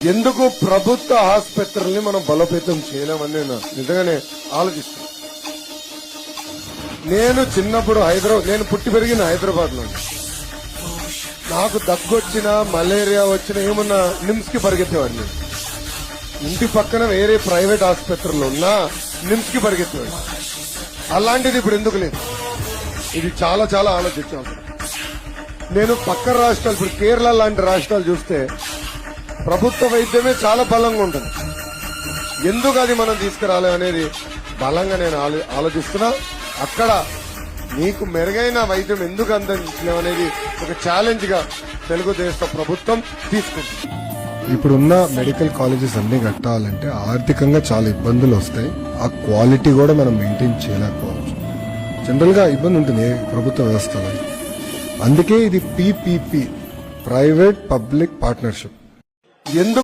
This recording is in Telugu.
ఎందుకు ప్రభుత్వ ఆసుపత్రుల్ని మనం బలోపేతం చేయలేమని నేను నిజంగానే ఆలోచిస్తాను. నేను చిన్నప్పుడు నేను పుట్టి పెరిగిన హైదరాబాద్ లో. నాకు దగ్గొచ్చినా మలేరియా వచ్చినా ఏమన్నా నిమ్స్ కి పరిగెత్తేవాడిని. ఇంటి పక్కన వేరే ప్రైవేట్ ఆసుపత్రులు ఉన్నా నిమ్స్ కి పరిగెత్తేవాడిని. అలాంటిది ఇప్పుడు ఎందుకు లేదు? ఇది చాలా చాలా ఆలోచించాను. నేను పక్క రాష్ట్రాలు, ఇప్పుడు కేరళ లాంటి రాష్ట్రాలు చూస్తే ప్రభుత్వ వైద్యమే చాలా బలంగా ఉంటుంది. ఎందుకు అది మనం తీసుకురాలి అనేది బలంగా నేను ఆలోచిస్తున్నా. అక్కడ నీకు మెరుగైన వైద్యం ఎందుకు అందించలేమనేది ఒక ఛాలెంజ్ గా తెలుగుదేశం ప్రభుత్వం తీసుకుంటుంది. ఇప్పుడున్న మెడికల్ కాలేజెస్ అన్ని కట్టాలంటే ఆర్థికంగా చాలా ఇబ్బందులు వస్తాయి. ఆ క్వాలిటీ కూడా మనం మెయింటైన్ చేయలేకపోవచ్చు. జనరల్ గా ఇబ్బంది ఉంటుంది ప్రభుత్వ వ్యవస్థలో. అందుకే ఇది PPP, ప్రైవేట్ పబ్లిక్ పార్ట్నర్షిప్. ఎందుకు